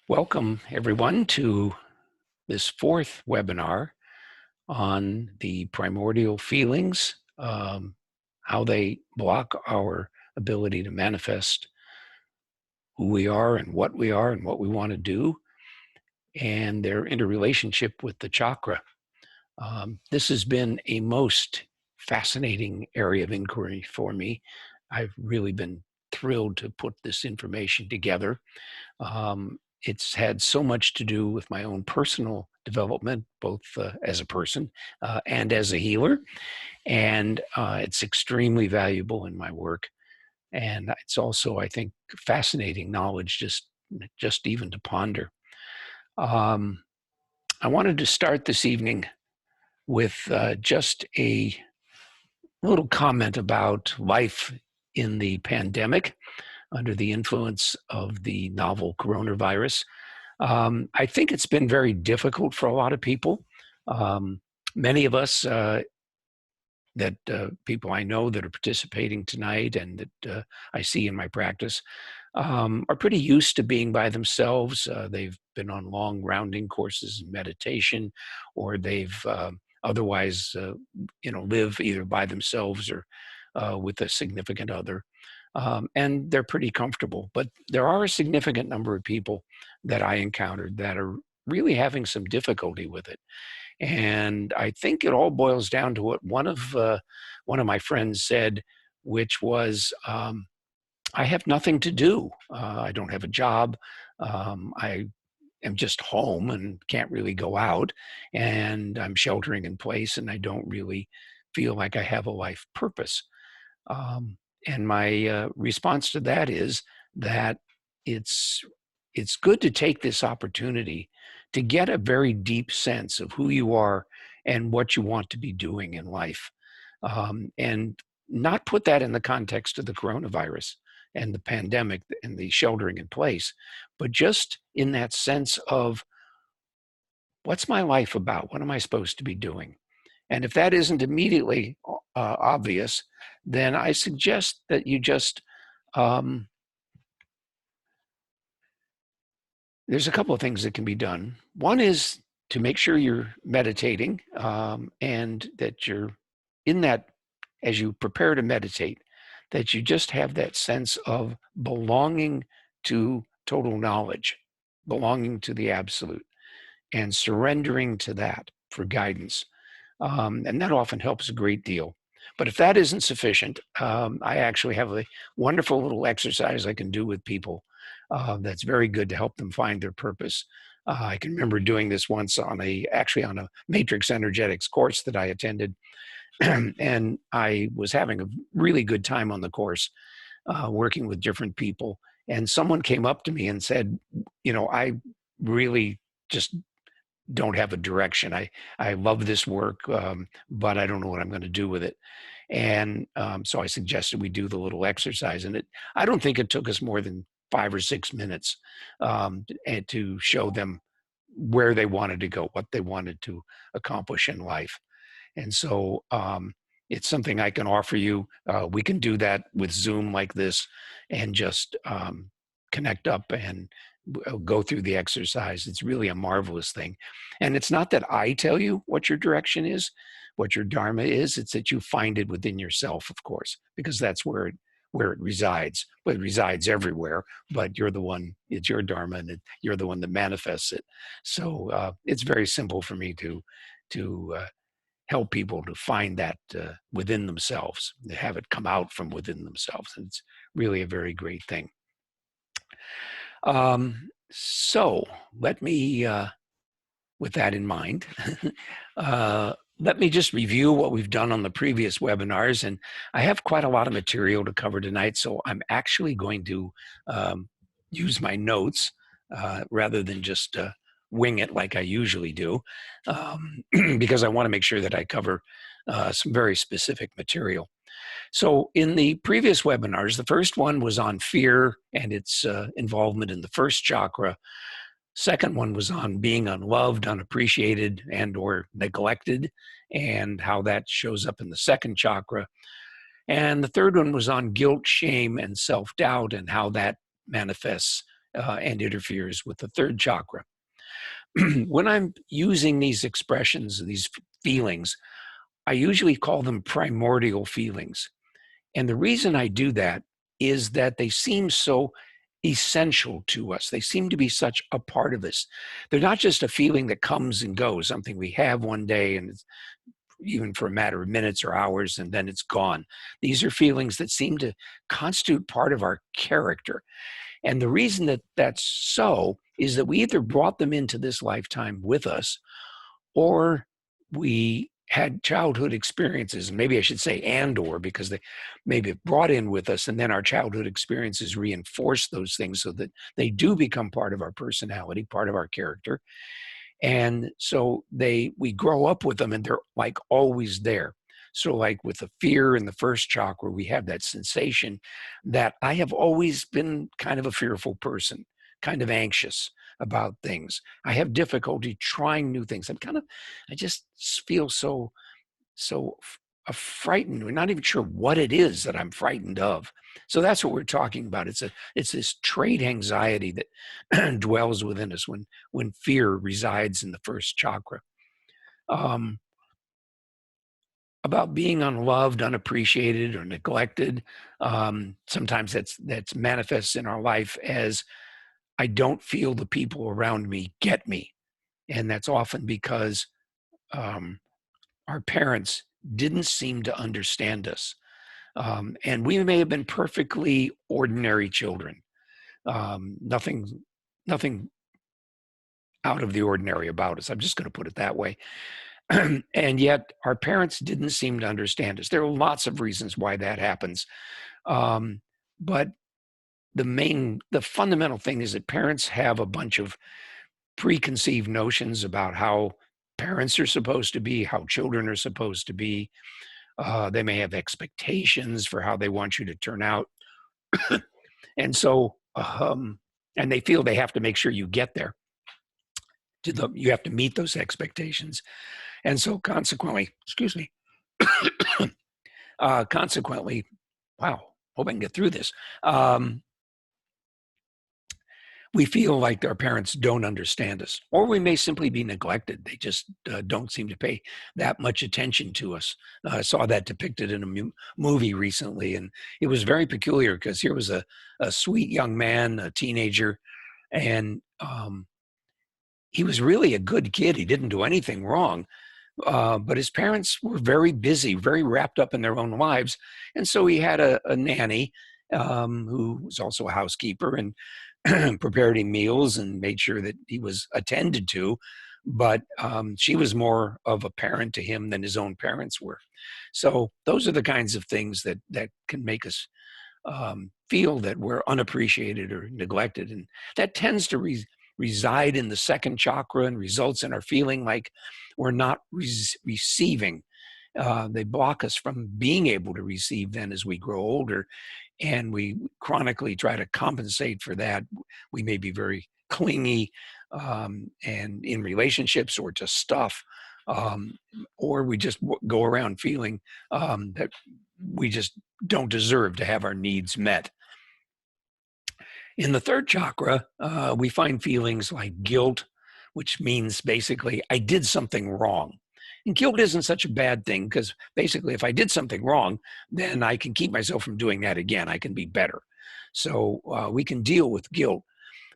Welcome, everyone, to this fourth webinar on the primordial feelings, how they block our ability to manifest who we are and what we want to do, and their interrelationship with the chakra. This has been a most fascinating area of inquiry for me. I've really been thrilled to put this information together. It's had so much to do with my own personal development, both as a person and as a healer. And it's extremely valuable in my work. And it's also, I think, fascinating knowledge just even to ponder. I wanted to start this evening with just a little comment about life in the pandemic under the influence of the novel coronavirus. I think it's been very difficult for a lot of people. Many of us people I know that are participating tonight and that I see in my practice are pretty used to being by themselves. They've been on long rounding courses in meditation, or they've otherwise, live either by themselves or with a significant other. And they're pretty comfortable. But there are a significant number of people that I encountered that are really having some difficulty with it. And I think it all boils down to what one of my friends said, which was, "I have nothing to do. I don't have a job. I am just home and can't really go out, and I'm sheltering in place, and I don't really feel like I have a life purpose." And my response to that is that it's good to take this opportunity to get a very deep sense of who you are and what you want to be doing in life, and not put that in the context of the coronavirus and the pandemic and the sheltering in place, but just in that sense of, what's my life about? What am I supposed to be doing? And if that isn't immediately obvious, then I suggest that you just, there's a couple of things that can be done. One is to make sure you're meditating, and that you're in that, as you prepare to meditate, that you just have that sense of belonging to total knowledge, belonging to the absolute, and surrendering to that for guidance. And that often helps a great deal. But if that isn't sufficient, I actually have a wonderful little exercise I can do with people that's very good to help them find their purpose. I can remember doing this once on a matrix energetics course that I attended, and I was having a really good time on the course, working with different people. And someone came up to me and said, I really just don't have a direction. I love this work, but I don't know what I'm going to do with it. And so I suggested we do the little exercise. And I don't think it took us more than 5 or 6 minutes, and to show them where they wanted to go, what they wanted to accomplish in life. And so it's something I can offer you. We can do that with Zoom like this, and just connect up and go through the exercise. It's really a marvelous thing. And it's not that I tell you what your direction is, what your dharma is. It's that you find it within yourself, of course, because that's where it resides. Well, it resides everywhere, but you're the one, it's your dharma, and you're the one that manifests it. So it's very simple for me to help people to find that within themselves, to have it come out from within themselves. And it's really a very great thing. So let me, with that in mind, let me just review what we've done on the previous webinars. And I have quite a lot of material to cover tonight, so I'm actually going to use my notes rather than just wing it like I usually do, because I want to make sure that I cover some very specific material. So in the previous webinars, the first one was on fear and its involvement in the first chakra. Second one was on being unloved, unappreciated, and or neglected, and how that shows up in the second chakra. And the third one was on guilt, shame, and self-doubt, and how that manifests and interferes with the third chakra. When I'm using these expressions, these feelings, I usually call them primordial feelings. And the reason I do that is that they seem so essential to us. They seem to be such a part of us. They're not just a feeling that comes and goes, something we have one day and it's even for a matter of minutes or hours and then it's gone. These are feelings that seem to constitute part of our character. And the reason that that's so is that we either brought them into this lifetime with us or we had childhood experiences, maybe I should say and or, because they maybe brought in with us and then our childhood experiences reinforce those things so that they do become part of our personality, part of our character. And so we grow up with them and they're like always there. So like with the fear in the first chakra, we have that sensation that I have always been kind of a fearful person, kind of anxious about things. I have difficulty trying new things. I just feel frightened. We're not even sure what it is that I'm frightened of. So that's what we're talking about. It's this trait anxiety that dwells within us when fear resides in the first chakra. About being unloved, unappreciated, or neglected. Sometimes that's manifests in our life as I don't feel the people around me get me, and that's often because our parents didn't seem to understand us. And we may have been perfectly ordinary children. Nothing out of the ordinary about us. I'm just going to put it that way. And yet our parents didn't seem to understand us. There are lots of reasons why that happens. But the fundamental thing is that parents have a bunch of preconceived notions about how parents are supposed to be, how children are supposed to be. They may have expectations for how they want you to turn out. And so, and they feel they have to make sure you get there. You have to meet those expectations. And so consequently, excuse me, consequently, wow, hope I can get through this. We feel like our parents don't understand us, or we may simply be neglected. They just don't seem to pay that much attention to us. I saw that depicted in a movie recently, and it was very peculiar because here was a sweet young man, a teenager, and he was really a good kid. He didn't do anything wrong. But his parents were very busy, very wrapped up in their own lives. And so he had a nanny who was also a housekeeper and prepared him meals and made sure that he was attended to. But she was more of a parent to him than his own parents were. So those are the kinds of things that can make us feel that we're unappreciated or neglected. And that tends to reside in the second chakra and results in our feeling like we're not receiving. They block us from being able to receive then as we grow older, and we chronically try to compensate for that. We may be very clingy and in relationships or to stuff, or we just go around feeling that we just don't deserve to have our needs met. In the third chakra, we find feelings like guilt, which means basically I did something wrong. And guilt isn't such a bad thing because basically if I did something wrong, then I can keep myself from doing that again. I can be better. So we can deal with guilt.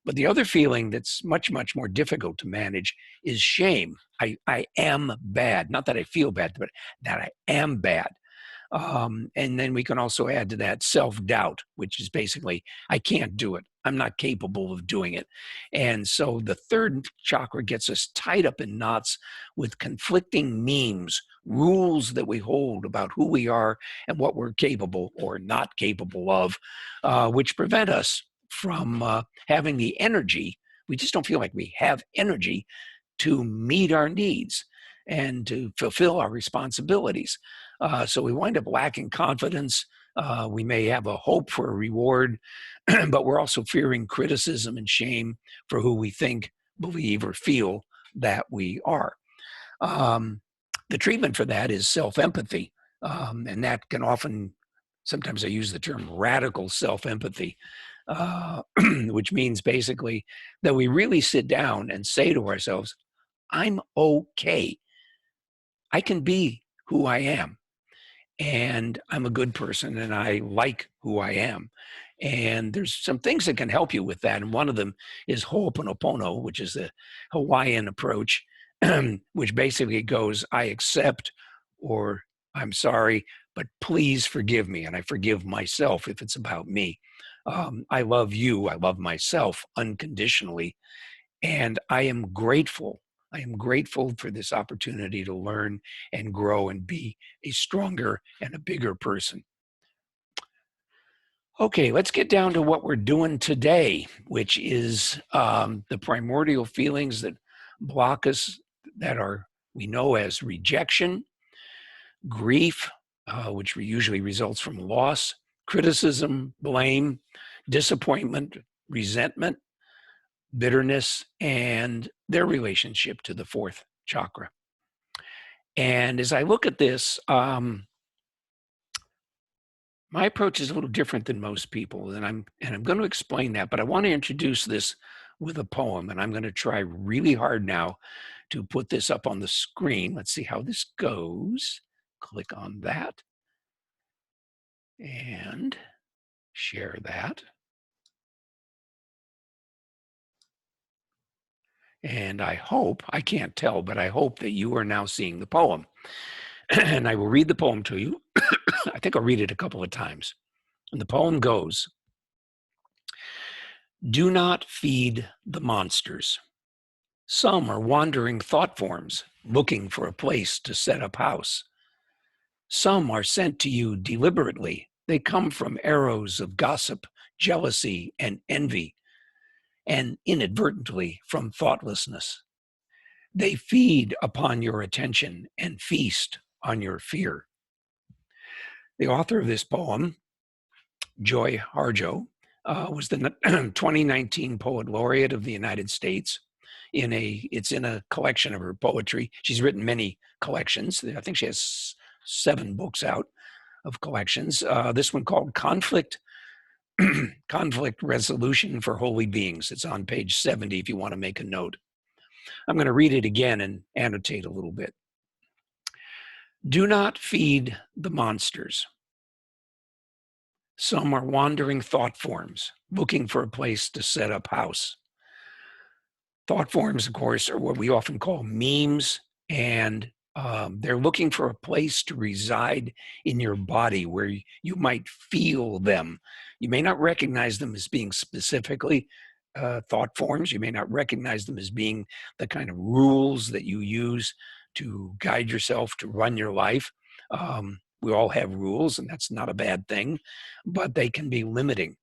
But the other feeling that's much, much more difficult to manage is shame. I am bad. Not that I feel bad, but that I am bad. And then we can also add to that self-doubt, which is basically, I can't do it. I'm not capable of doing it. And so the third chakra gets us tied up in knots with conflicting memes, rules that we hold about who we are and what we're capable or not capable of, which prevent us from having the energy. We just don't feel like we have energy to meet our needs and to fulfill our responsibilities. So we wind up lacking confidence. We may have a hope for a reward, but we're also fearing criticism and shame for who we think, believe, or feel that we are. The treatment for that is self-empathy. And that can often, sometimes I use the term radical self-empathy. which means basically that we really sit down and say to ourselves, I'm okay. I can be who I am. And I'm a good person and I like who I am. And there's some things that can help you with that. And one of them is Ho'oponopono, which is the Hawaiian approach, which basically goes, I accept, or I'm sorry, but please forgive me. And I forgive myself if it's about me. I love you. I love myself unconditionally. And I am grateful. I am grateful for this opportunity to learn and grow and be a stronger and a bigger person. Okay, let's get down to what we're doing today, which is the primordial feelings that block us, that are we know as rejection, grief, which usually results from loss, criticism, blame, disappointment, resentment, bitterness, and their relationship to the fourth chakra. And as I look at this, my approach is a little different than most people, and I'm going to explain that. But I want to introduce this with a poem, and I'm going to try really hard now to put this up on the screen. Let's see how this goes. Click on that and share that. And I hope, I can't tell, but I hope that you are now seeing the poem. And I will read the poem to you. I think I'll read it a couple of times. And the poem goes, do not feed the monsters. Some are wandering thought forms, looking for a place to set up house. Some are sent to you deliberately. They come from arrows of gossip, jealousy, and envy, and inadvertently from thoughtlessness. They feed upon your attention and feast on your fear. The author of this poem, Joy Harjo, was the 2019 Poet Laureate of the United States. It's in a collection of her poetry. She's written many collections. I think she has 7 books out of collections. This one called Conflict Resolution for Holy Beings. It's on page 70 if you want to make a note. I'm going to read it again and annotate a little bit. Do not feed the monsters. Some are wandering thought forms, looking for a place to set up house. Thought forms, of course, are what we often call memes, and they're looking for a place to reside in your body where you might feel them. You may not recognize them as being specifically thought forms. You may not recognize them as being the kind of rules that you use to guide yourself to run your life. We all have rules, and that's not a bad thing, but they can be limiting.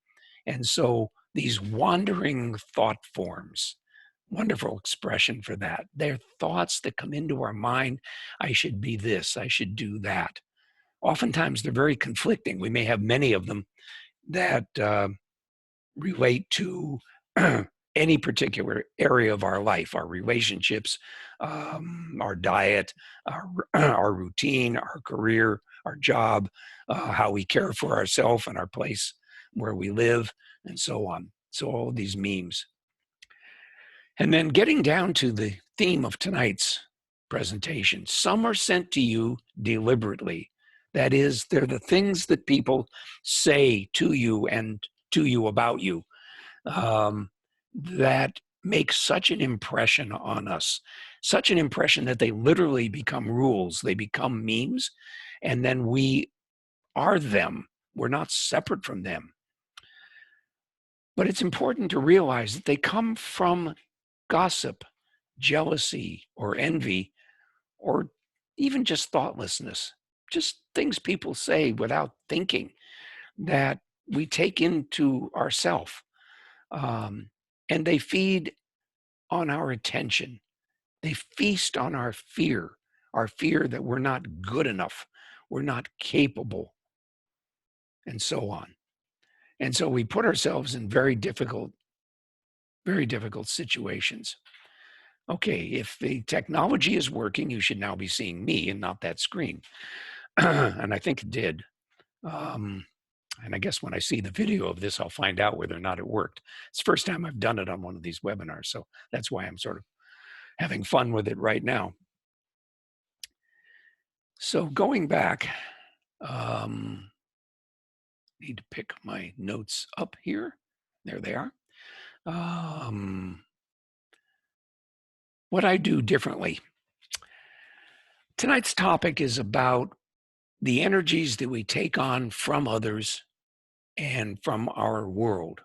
And so these wandering thought forms, wonderful expression for that. They're thoughts that come into our mind. I should be this, I should do that. Oftentimes they're very conflicting. We may have many of them that relate to any particular area of our life, our relationships, our diet, our routine, our career, our job, how we care for ourselves and our place where we live, and so on. So all of these memes. And then getting down to the theme of tonight's presentation, some are sent to you deliberately. That is, they're the things that people say to you and to you about you that make such an impression on us, such an impression that they literally become rules. They become memes, and then we are them. We're not separate from them. But it's important to realize that they come from gossip, jealousy, or envy, or even just thoughtlessness, just things people say without thinking that we take into ourself. And they feed on our attention. They feast on our fear that we're not good enough, we're not capable, and so on. And so we put ourselves in very difficult situations. Okay, if the technology is working, you should now be seeing me and not that screen. And I think it did. And I guess when I see the video of this, I'll find out whether or not it worked. It's the first time I've done it on one of these webinars, so that's why I'm sort of having fun with it right now. So going back, need to pick my notes up here. There they are. What I do differently. Tonight's topic is about the energies that we take on from others and from our world,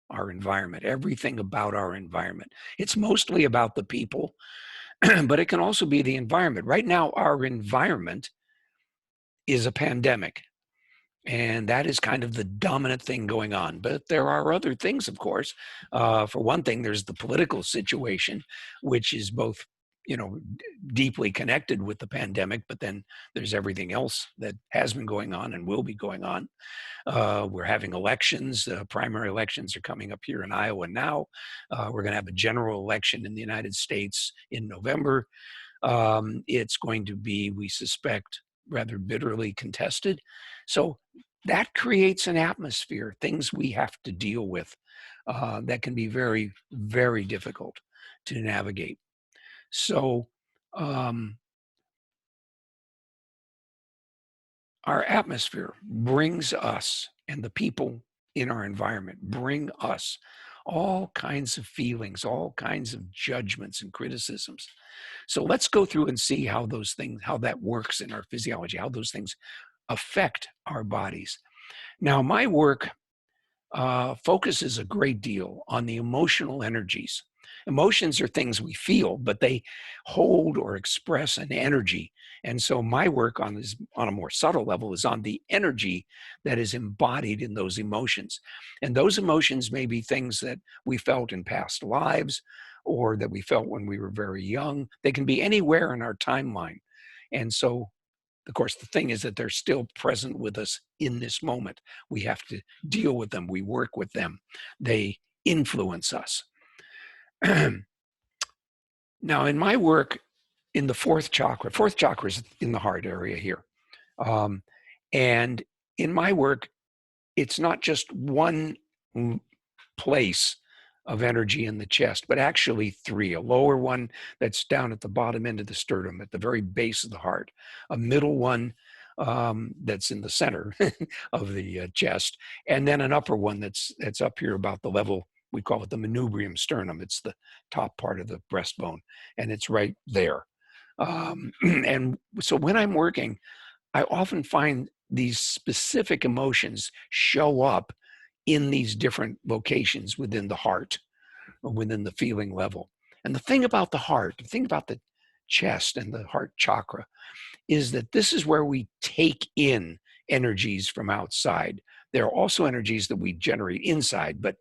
our environment, everything about our environment. It's mostly about the people, but it can also be the environment. Right now, our environment is a pandemic. And that is kind of the dominant thing going on. But there are other things, of course. For one thing, there's the political situation, which is both, deeply connected with the pandemic, but then there's everything else that has been going on and will be going on. We're having elections. Primary elections are coming up here in Iowa now. We're going to have a general election in the United States in November. It's going to be, we suspect, rather bitterly contested. So that creates an atmosphere, things we have to deal with that can be very, very difficult to navigate. So our atmosphere brings us, and the people in our environment bring us all kinds of feelings, all kinds of judgments and criticisms. So let's go through and see how those things, how that works in our physiology, how those things affect our bodies. Now, my work focuses a great deal on the emotional energies. Emotions are things we feel, but they hold or express an energy. And so my work on this, on a more subtle level, is on the energy that is embodied in those emotions. And those emotions may be things that we felt in past lives or that we felt when we were very young. They can be anywhere in our timeline. And so, of course, the thing is that they're still present with us in this moment. We have to deal with them. We work with them. They influence us. Now, in my work in the fourth chakra is in the heart area here. And in my work, it's not just one place of energy in the chest, but actually three: a lower one that's down at the bottom end of the sternum, at the very base of the heart, a middle one that's in the center of the chest, and then an upper one that's up here about the level, we call it the manubrium sternum. It's the top part of the breastbone, and it's right there. And so when I'm working, I often find these specific emotions show up in these different locations within the heart or within the feeling level. And the thing about the heart, the thing about the chest and the heart chakra, is that this is where we take in energies from outside. There are also energies that we generate inside, but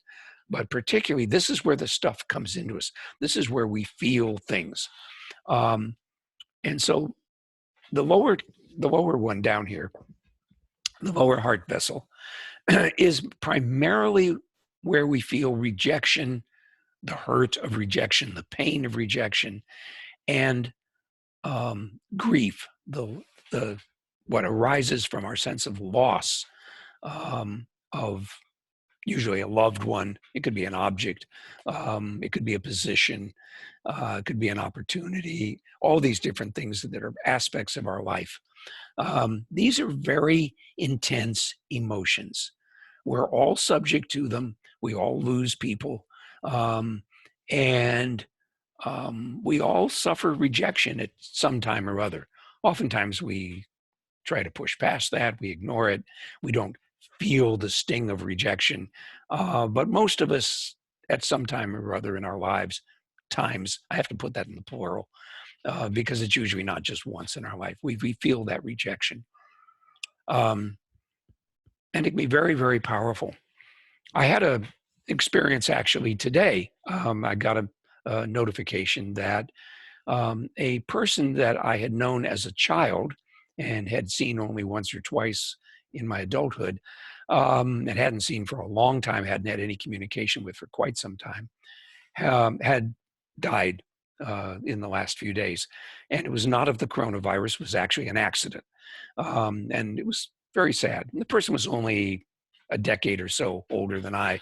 particularly this is where the stuff comes into us. This is where we feel things. And so the lower one down here, the lower heart vessel, is primarily where we feel rejection, the hurt of rejection, the pain of rejection, and grief, the what arises from our sense of loss of usually a loved one. It could be an object, it could be a position, it could be an opportunity, all these different things that are aspects of our life. These are very intense emotions. We're all subject to them. We all lose people. And we all suffer rejection at some time or other. Oftentimes we try to push past that. We ignore it. We don't feel the sting of rejection. But most of us at some time or other in our lives, times, I have to put that in the plural, because it's usually not just once in our life. We feel that rejection. And it can be very, very powerful. I had a experience actually today. I got a notification that a person that I had known as a child and had seen only once or twice in my adulthood, and hadn't seen for a long time, hadn't had any communication with for quite some time, had died in the last few days. And it was not of the coronavirus, it was actually an accident. And it was very sad. And the person was only, a decade or so older than I.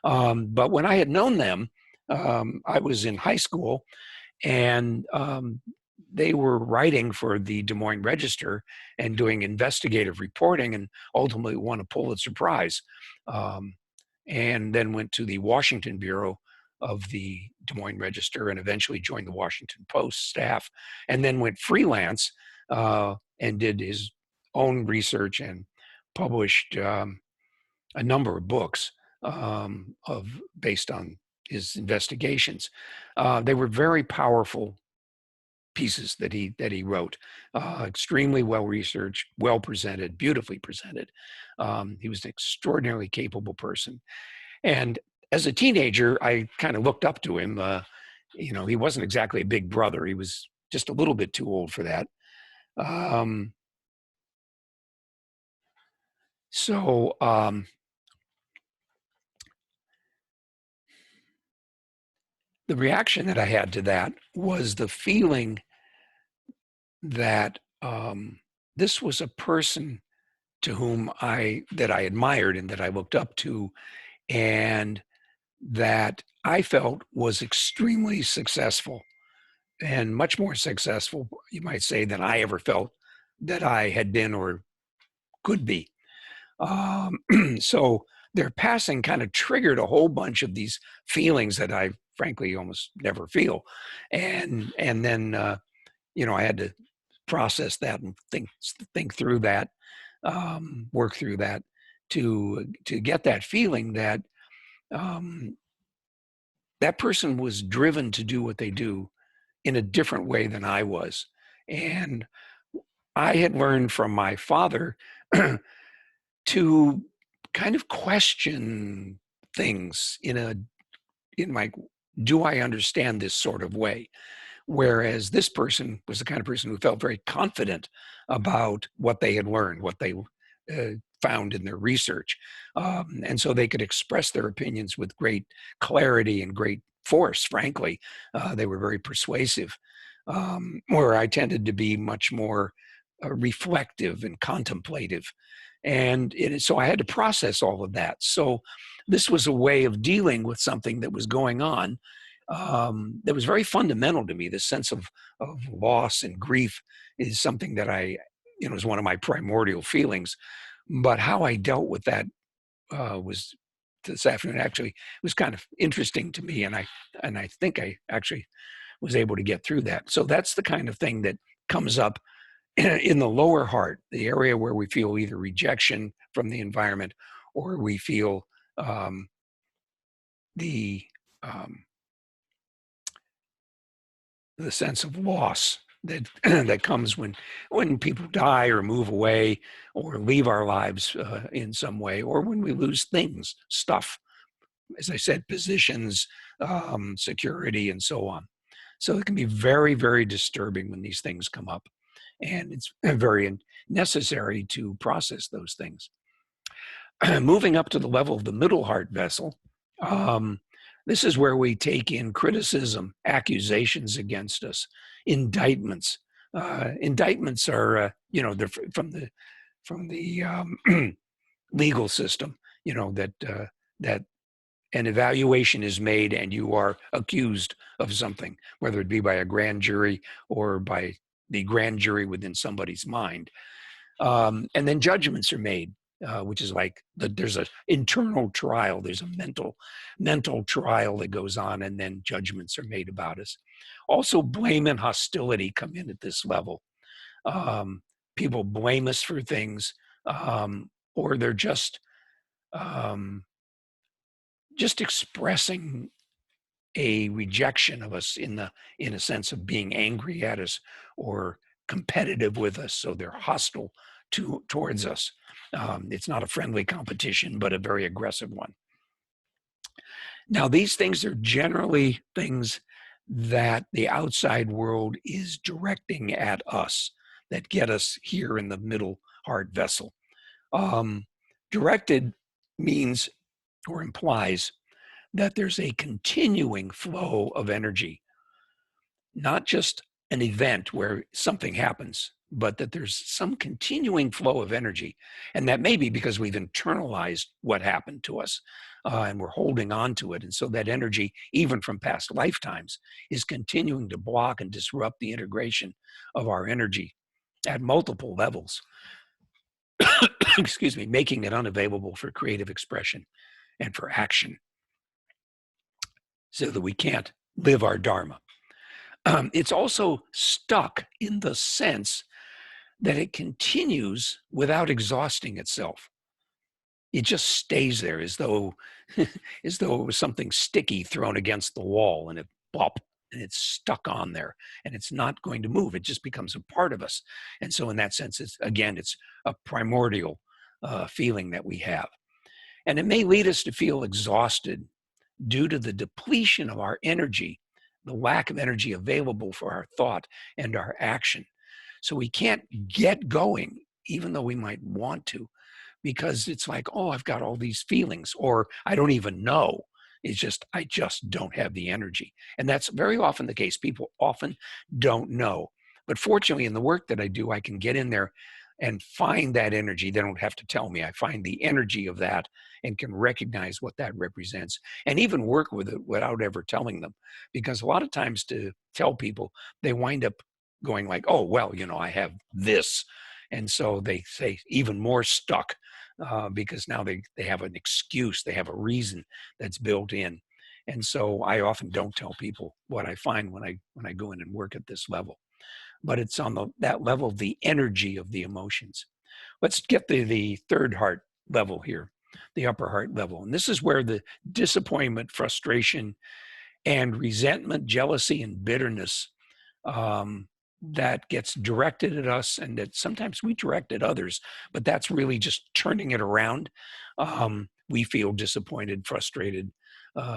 But when I had known them, I was in high school, and they were writing for the Des Moines Register and doing investigative reporting, and ultimately won a Pulitzer Prize. And then went to the Washington bureau of the Des Moines Register and eventually joined the Washington Post staff, and then went freelance and did his own research and published a number of books based on his investigations. They were very powerful pieces that he wrote, extremely well researched, well presented, beautifully presented. He was an extraordinarily capable person, and as a teenager, I kind of looked up to him. He wasn't exactly a big brother; he was just a little bit too old for that. So the reaction that I had to that was the feeling that this was a person to whom I admired and that I looked up to, and that I felt was extremely successful, and much more successful, you might say, than I ever felt that I had been or could be. So their passing kind of triggered a whole bunch of these feelings that I frankly almost never feel, and then I had to process that and think through that, work through that to get that feeling that that person was driven to do what they do in a different way than I was. And I had learned from my father to kind of question things in like, do I understand this sort of way? Whereas this person was the kind of person who felt very confident about what they had learned, what they found in their research. And so they could express their opinions with great clarity and great force, frankly. They were very persuasive, where I tended to be much more reflective and contemplative. And so I had to process all of that. So this was a way of dealing with something that was going on, that was very fundamental to me. This sense of loss and grief is something that is one of my primordial feelings. But how I dealt with that was this afternoon actually was kind of interesting to me, and I think I actually was able to get through that. So that's the kind of thing that comes up in the lower heart, the area where we feel either rejection from the environment or we feel the sense of loss that that comes when people die or move away or leave our lives in some way, or when we lose things, stuff, as I said, positions, security, and so on. So it can be very, very disturbing when these things come up, and it's very necessary to process those things. Moving up to the level of the middle heart vessel, this is where we take in criticism, accusations against us, indictments. Indictments are, they're from the legal system. That an evaluation is made and you are accused of something, whether it be by a grand jury or by the grand jury within somebody's mind. And then judgments are made, which is like there's an internal trial, there's a mental trial that goes on, and then judgments are made about us. Also, blame and hostility come in at this level. People blame us for things, or they're just expressing a rejection of us in a sense of being angry at us or competitive with us. So they're hostile towards us. It's not a friendly competition, but a very aggressive one. Now, these things are generally things that the outside world is directing at us that get us here in the middle heart vessel. Directed means or implies that there's a continuing flow of energy, not just an event where something happens, but that there's some continuing flow of energy. And that may be because we've internalized what happened to us, and we're holding on to it. And so that energy, even from past lifetimes, is continuing to block and disrupt the integration of our energy at multiple levels. Excuse me, making it unavailable for creative expression and for action, so that we can't live our dharma. It's also stuck in the sense that it continues without exhausting itself. It just stays there as though as though it was something sticky thrown against the wall, and it pop, and it's stuck on there, and it's not going to move. It just becomes a part of us. And so in that sense, it's a primordial feeling that we have. And it may lead us to feel exhausted due to the depletion of our energy, the lack of energy available for our thought and our action. So we can't get going, even though we might want to, because it's like, oh, I've got all these feelings, or I don't even know. It's just, I just don't have the energy. And that's very often the case. People often don't know. But fortunately, in the work that I do, I can get in there and find that energy. They don't have to tell me. I find the energy of that and can recognize what that represents, and even work with it without ever telling them. Because a lot of times, to tell people, they wind up going like, oh, well, I have this. And so they say even more stuck, because now they have an excuse, they have a reason that's built in. And so I often don't tell people what I find when I go in and work at this level. But it's on that level of the energy of the emotions. Let's get the third heart level here, the upper heart level. And this is where the disappointment, frustration, and resentment, jealousy, and bitterness that gets directed at us, and that sometimes we direct at others, but that's really just turning it around. We feel disappointed, frustrated.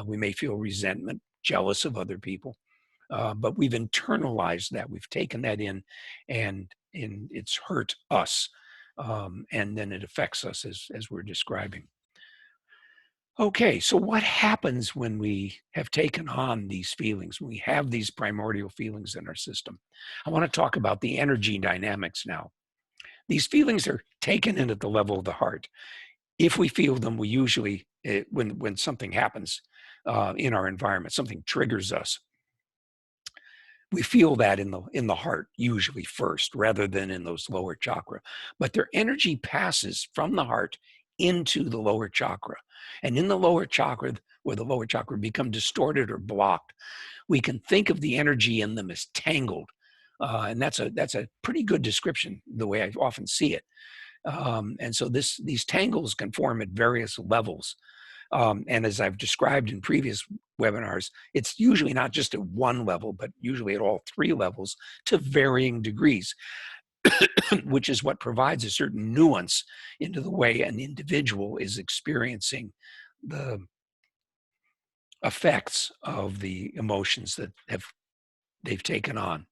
We may feel resentment, jealous of other people. But we've internalized that. We've taken that in, and it's hurt us. And then it affects us as we're describing. Okay, so what happens when we have taken on these feelings, when we have these primordial feelings in our system? I want to talk about the energy dynamics now. These feelings are taken in at the level of the heart. If we feel them, we usually, when something happens in our environment, something triggers us, we feel that in the heart usually first, rather than in those lower chakra. But their energy passes from the heart into the lower chakra. And in the lower chakra, where the lower chakra become distorted or blocked, we can think of the energy in them as tangled. And that's a pretty good description, the way I often see it. And so these tangles can form at various levels. And as I've described in previous webinars, it's usually not just at one level, but usually at all three levels to varying degrees, which is what provides a certain nuance into the way an individual is experiencing the effects of the emotions that they've taken on.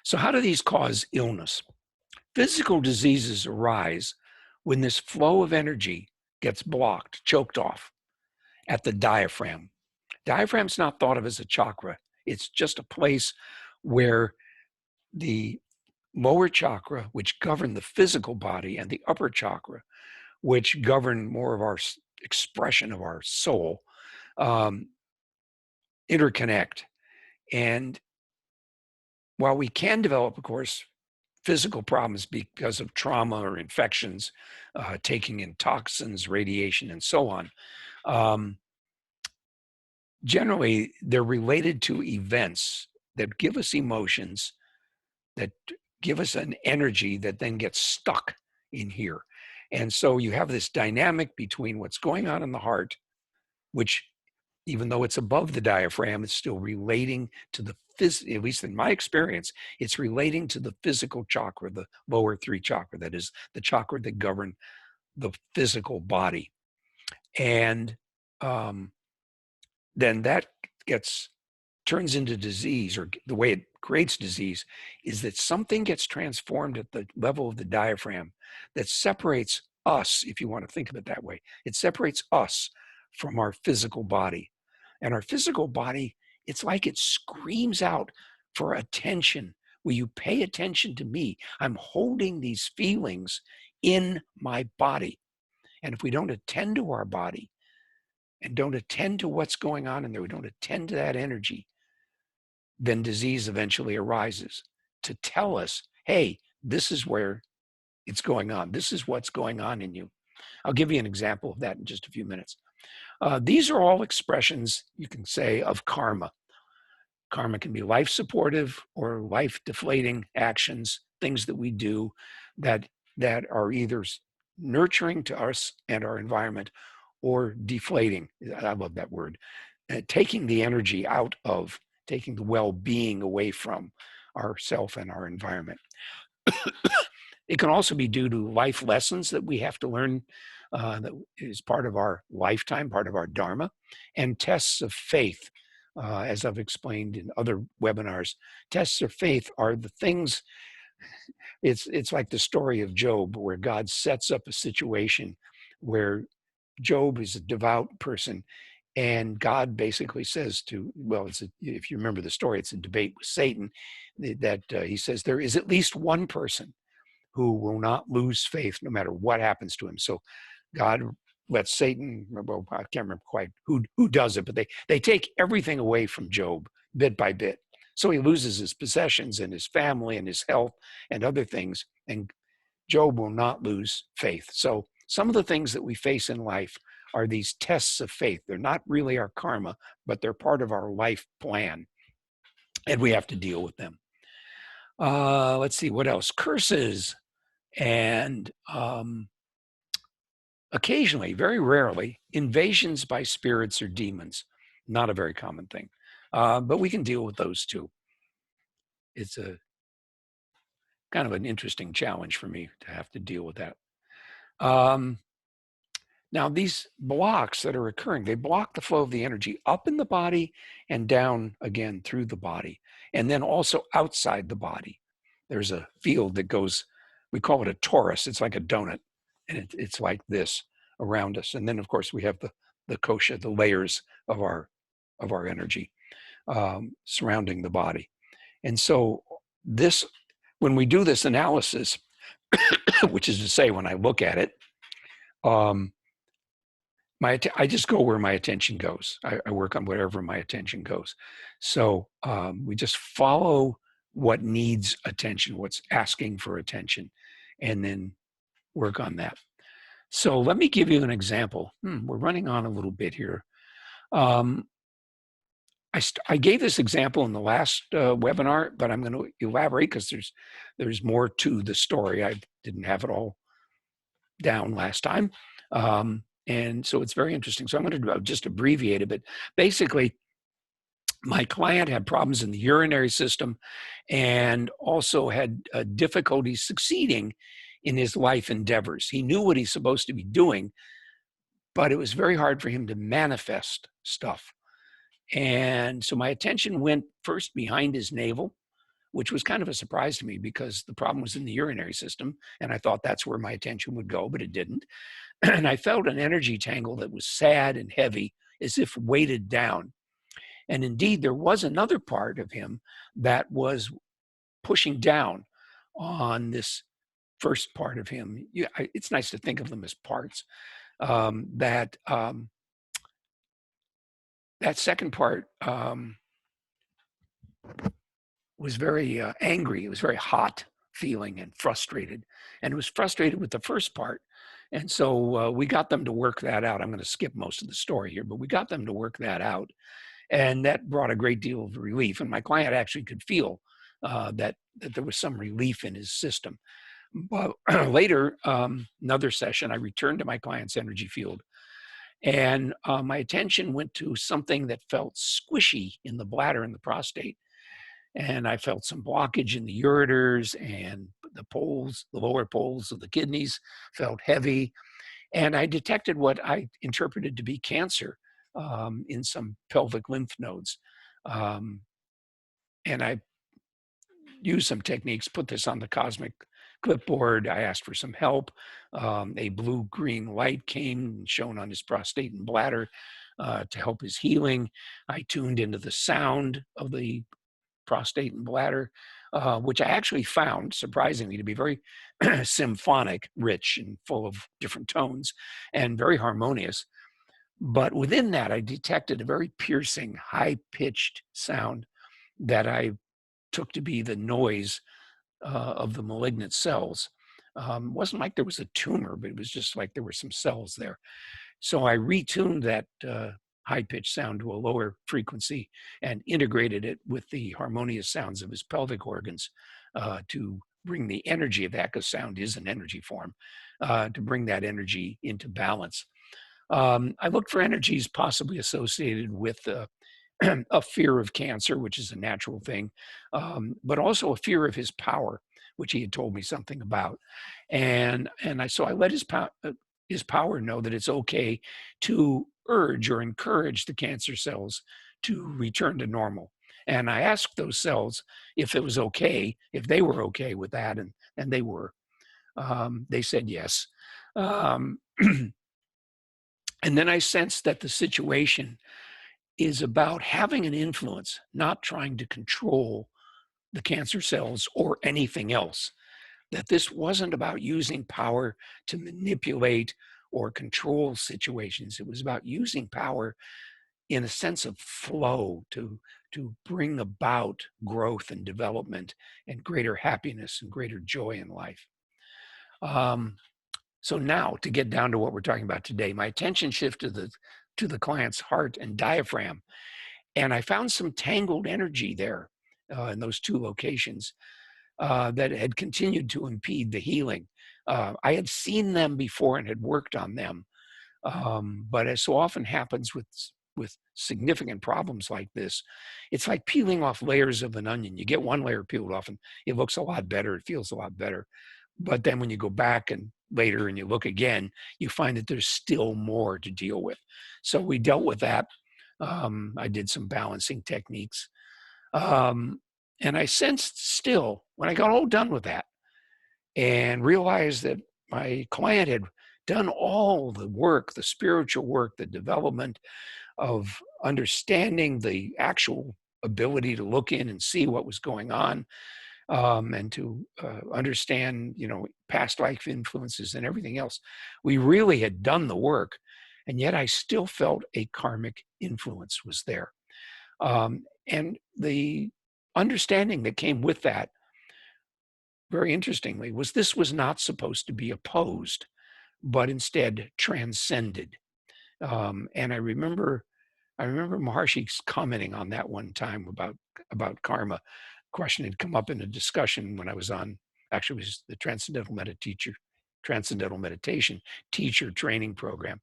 So how do these cause illness? Physical diseases arise when this flow of energy gets blocked, choked off at the diaphragm. Diaphragm's not thought of as a chakra. It's just a place where the lower chakra, which govern the physical body, and the upper chakra, which govern more of our expression of our soul, interconnect. And while we can develop, of course, physical problems because of trauma or infections, taking in toxins, radiation, and so on, generally they're related to events that give us emotions, that give us an energy that then gets stuck in here. And so you have this dynamic between what's going on in the heart, which, even though it's above the diaphragm, it's still relating to the at least in my experience, it's relating to the physical chakra, the lower three chakra, that is the chakra that govern the physical body. And then that turns into disease, or the way it creates disease is that something gets transformed at the level of the diaphragm that separates us, if you want to think of it that way. It separates us from our physical body. And our physical body, it's like it screams out for attention Will you pay attention to me? I'm holding these feelings in my body. And if we don't attend to our body and don't attend to what's going on in there, we don't attend to that energy, then disease eventually arises to tell us, hey, this is where it's going on. This is what's going on in you. I'll give you an example of that in just a few minutes. These are all expressions, you can say, of karma. Karma can be life supportive or life deflating actions, things that we do that are either nurturing to us and our environment or deflating. I love that word. Taking the energy out of, taking the well-being away from ourself and our environment. It can also be due to life lessons that we have to learn that is part of our lifetime, part of our dharma, and tests of faith. As I've explained in other webinars, tests of faith are the things, it's like the story of Job, where God sets up a situation where Job is a devout person, and God basically says to, well, if you remember the story, it's a debate with Satan, that he says there is at least one person who will not lose faith no matter what happens to him. So God lets Satan, well, I can't remember quite who does it, but they take everything away from Job bit by bit. So he loses his possessions and his family and his health and other things, and Job will not lose faith. So some of the things that we face in life are these tests of faith. They're not really our karma, but they're part of our life plan, and we have to deal with them. Let's see, what else? Curses and occasionally, very rarely, invasions by spirits or demons. Not a very common thing, but we can deal with those too. It's a kind of an interesting challenge for me to have to deal with that. Now, these blocks that are occurring, they block the flow of the energy up in the body and down again through the body, and then also outside the body. There's a field that goes, we call it a torus. It's like a donut, and it's like this around us. And then, of course, we have the kosha, the layers of our energy surrounding the body. And so this, when we do this analysis, which is to say, when I look at it, I just go where my attention goes. I work on wherever my attention goes. So we just follow what needs attention, what's asking for attention, and then work on that. So let me give you an example. We're running on a little bit here. I gave this example in the last webinar, but I'm going to elaborate because there's more to the story. I didn't have it all down last time. And so it's very interesting. So I'm going to just abbreviate it, but basically, my client had problems in the urinary system and also had difficulty succeeding in his life endeavors. He knew what he's supposed to be doing, but it was very hard for him to manifest stuff. And so my attention went first behind his navel, which was kind of a surprise to me because the problem was in the urinary system. And I thought that's where my attention would go, but it didn't. And I felt an energy tangle that was sad and heavy, as if weighted down. And indeed, there was another part of him that was pushing down on this first part of him. It's nice to think of them as parts. That second part was very angry. It was very hot feeling and frustrated. And it was frustrated with the first part. And so we got them to work that out. I'm going to skip most of the story here, but we got them to work that out. And that brought a great deal of relief. And my client actually could feel that there was some relief in his system. But later, another session, I returned to my client's energy field. And my attention went to something that felt squishy in the bladder and the prostate. And I felt some blockage in the ureters, and the lower poles of the kidneys felt heavy. And I detected what I interpreted to be cancer in some pelvic lymph nodes. And I used some techniques, put this on the cosmic clipboard. I asked for some help. A blue-green light came shown on his prostate and bladder to help his healing. I tuned into the sound of the prostate and bladder. which I actually found, surprisingly, to be very symphonic, rich, and full of different tones, and very harmonious. But within that, I detected a very piercing, high-pitched sound that I took to be the noise of the malignant cells. It wasn't like there was a tumor, but it was just like there were some cells there. So I retuned that high-pitched sound to a lower frequency and integrated it with the harmonious sounds of his pelvic organs to bring the energy of that, because sound is an energy form, to bring that energy into balance. I looked for energies possibly associated with a fear of cancer, which is a natural thing, but also a fear of his power, which he had told me something about. So I let his power know that it's okay to urge or encourage the cancer cells to return to normal. And I asked those cells if it was okay, if they were okay with that, and they were. They said yes. Um, and then I sensed that the situation is about having an influence, not trying to control the cancer cells or anything else. That this wasn't about using power to manipulate or control situations. It was about using power in a sense of flow to bring about growth and development and greater happiness and greater joy in life. So now, to get down to what we're talking about today, my attention shifted to the client's heart and diaphragm, and I found some tangled energy there in those two locations that had continued to impede the healing. I had seen them before and had worked on them, but as so often happens with significant problems like this, it's like peeling off layers of an onion. You get one layer peeled off, and it looks a lot better. It feels a lot better. But then when you go back and later and you look again, you find that there's still more to deal with. So we dealt with that. I did some balancing techniques. And I sensed still, when I got all done with that and realized that my client had done all the work, the spiritual work, the development of understanding the actual ability to look in and see what was going on, and to understand, past life influences and everything else. We really had done the work, and yet I still felt a karmic influence was there. And the understanding that came with that, very interestingly, was this was not supposed to be opposed, but instead transcended. And I remember Maharshi commenting on that one time about karma. Question had come up in a discussion when I was on, actually it was the Transcendental Meditation Teacher Training Program.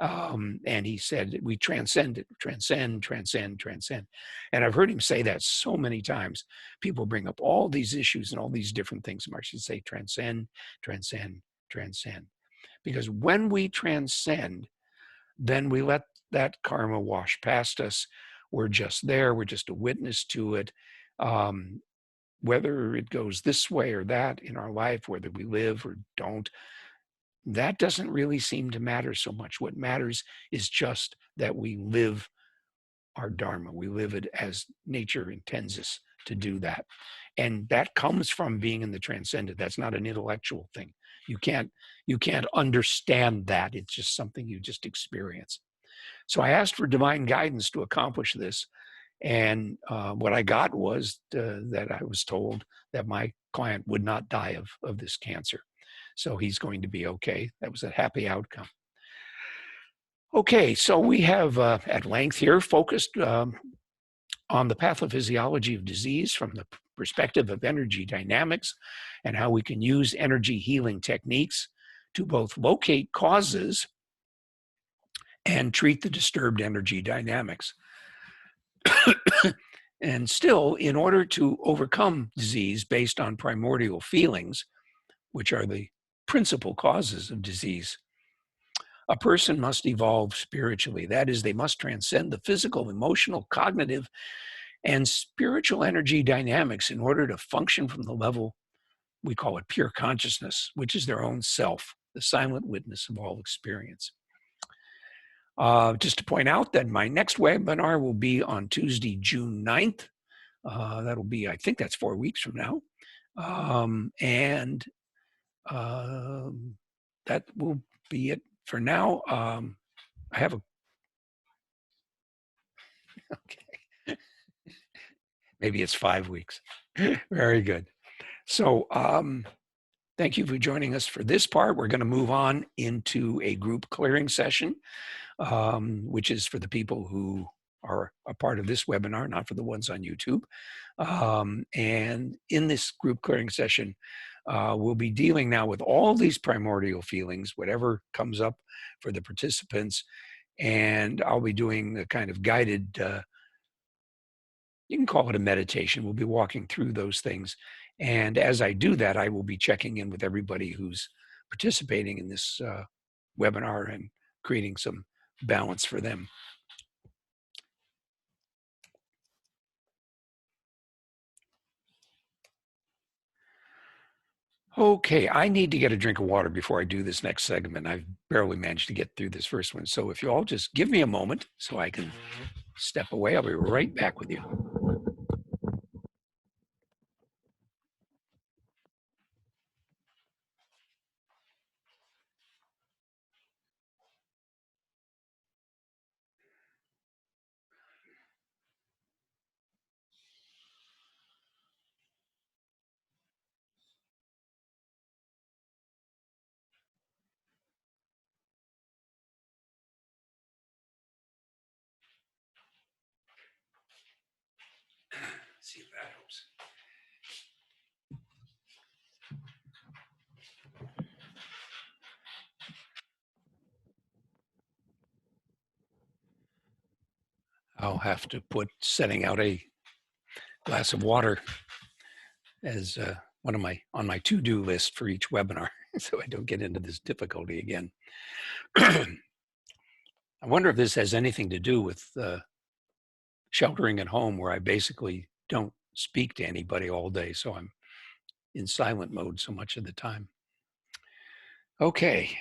And he said, we transcend it, transcend, transcend, transcend. And I've heard him say that so many times. People bring up all these issues and all these different things. Mark should say transcend, transcend, transcend. Because when we transcend, then we let that karma wash past us. We're just there. We're just a witness to it. Whether it goes this way or that in our life, whether we live or don't, that doesn't really seem to matter so much. What matters is just that we live our dharma. We live it as nature intends us to do that. And that comes from being in the transcendent. That's not an intellectual thing. You can't understand that. It's just something you just experience. So I asked for divine guidance to accomplish this. And what I got was that I was told that my client would not die of this cancer. So he's going to be okay. That was a happy outcome. Okay, so we have at length here focused on the pathophysiology of disease from the perspective of energy dynamics and how we can use energy healing techniques to both locate causes and treat the disturbed energy dynamics. And still, in order to overcome disease based on primordial feelings, which are the principal causes of disease, a person must evolve spiritually. That is, they must transcend the physical, emotional, cognitive, and spiritual energy dynamics in order to function from the level, we call it pure consciousness, which is their own self, the silent witness of all experience. Just to point out that my next webinar will be on Tuesday, June 9th, That'll be, I think that's 4 weeks from now. And that will be it for now. I have a, okay, maybe it's 5 weeks. Very good. So thank you for joining us for this part. We're going to move on into a group clearing session, which is for the people who are a part of this webinar, not for the ones on YouTube. And in this group clearing session, we'll be dealing now with all these primordial feelings, whatever comes up for the participants. And I'll be doing a kind of guided, you can call it a meditation. We'll be walking through those things. And as I do that, I will be checking in with everybody who's participating in this webinar and creating some balance for them. Okay, I need to get a drink of water before I do this next segment. I've barely managed to get through this first one. So if you all just give me a moment so I can step away, I'll be right back with you. See if that helps. I'll have to put setting out a glass of water as one of my on my to-do list for each webinar, so I don't get into this difficulty again. I wonder if this has anything to do with sheltering at home, where I basically don't speak to anybody all day, so I'm in silent mode so much of the time. Okay,